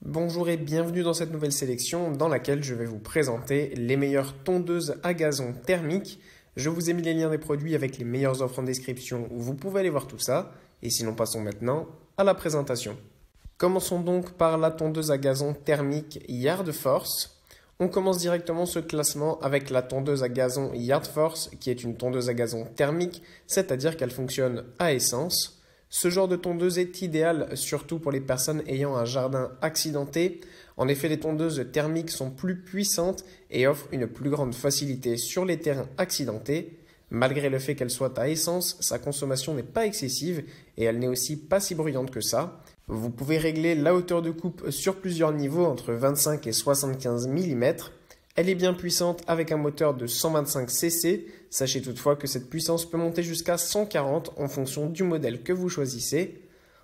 Bonjour et bienvenue dans cette nouvelle sélection dans laquelle je vais vous présenter les meilleures tondeuses à gazon thermiques. Je vous ai mis les liens des produits avec les meilleures offres en description où vous pouvez aller voir tout ça. Et sinon, passons maintenant à la présentation. Commençons donc par la tondeuse à gazon thermique Yard Force. On commence directement ce classement avec la tondeuse à gazon Yard Force qui est une tondeuse à gazon thermique, c'est-à-dire qu'elle fonctionne à essence. Ce genre de tondeuse est idéal surtout pour les personnes ayant un jardin accidenté. En effet, les tondeuses thermiques sont plus puissantes et offrent une plus grande facilité sur les terrains accidentés. Malgré le fait qu'elle soit à essence, sa consommation n'est pas excessive et elle n'est aussi pas si bruyante que ça. Vous pouvez régler la hauteur de coupe sur plusieurs niveaux entre 25 et 75 mm. Elle est bien puissante avec un moteur de 125 cc. Sachez toutefois que cette puissance peut monter jusqu'à 140 en fonction du modèle que vous choisissez.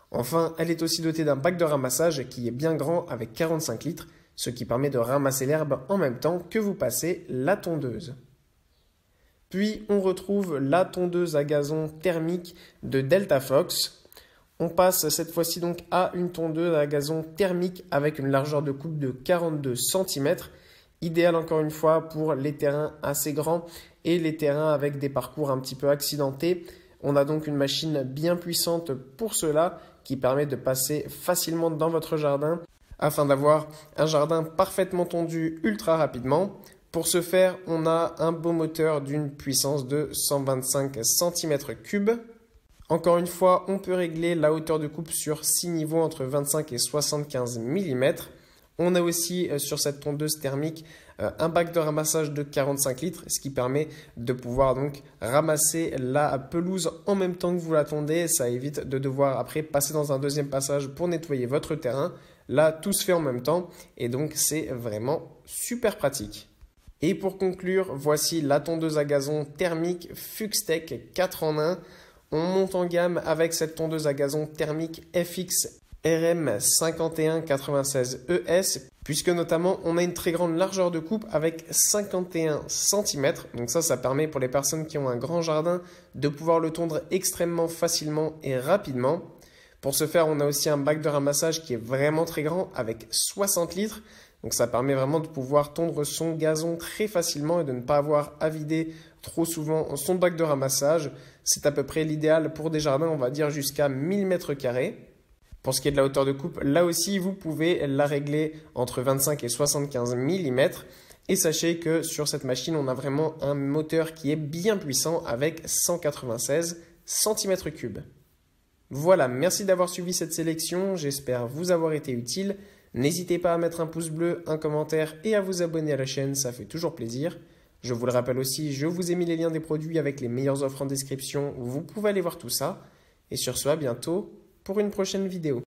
Enfin, elle est aussi dotée d'un bac de ramassage qui est bien grand avec 45 litres, ce qui permet de ramasser l'herbe en même temps que vous passez la tondeuse. Puis on retrouve la tondeuse à gazon thermique de Delta Fox. On passe cette fois-ci donc à une tondeuse à gazon thermique avec une largeur de coupe de 42 cm. Idéal encore une fois pour les terrains assez grands et les terrains avec des parcours un petit peu accidentés. On a donc une machine bien puissante pour cela qui permet de passer facilement dans votre jardin afin d'avoir un jardin parfaitement tondu ultra rapidement. Pour ce faire, on a un beau moteur d'une puissance de 125 cm3. Encore une fois, on peut régler la hauteur de coupe sur 6 niveaux entre 25 et 75 mm. On a aussi sur cette tondeuse thermique un bac de ramassage de 45 litres, ce qui permet de pouvoir donc ramasser la pelouse en même temps que vous la tondez. Ça évite de devoir après passer dans un deuxième passage pour nettoyer votre terrain. Là, tout se fait en même temps et donc c'est vraiment super pratique. Et pour conclure, voici la tondeuse à gazon thermique Fuxtech 4 en 1. On monte en gamme avec cette tondeuse à gazon thermique FX RM5196ES, puisque notamment on a une très grande largeur de coupe avec 51 cm. Donc ça permet pour les personnes qui ont un grand jardin de pouvoir le tondre extrêmement facilement et rapidement. Pour ce faire, on a aussi un bac de ramassage qui est vraiment très grand avec 60 litres. Donc ça permet vraiment de pouvoir tondre son gazon très facilement et de ne pas avoir à vider trop souvent son bac de ramassage. C'est à peu près l'idéal pour des jardins, on va dire jusqu'à 1000 m². Pour ce qui est de la hauteur de coupe, là aussi, vous pouvez la régler entre 25 et 75 mm. Et sachez que sur cette machine, on a vraiment un moteur qui est bien puissant avec 196 cm3. Voilà, merci d'avoir suivi cette sélection. J'espère vous avoir été utile. N'hésitez pas à mettre un pouce bleu, un commentaire et à vous abonner à la chaîne, ça fait toujours plaisir. Je vous le rappelle aussi, je vous ai mis les liens des produits avec les meilleures offres en description. Vous pouvez aller voir tout ça. Et sur ce, à bientôt pour une prochaine vidéo.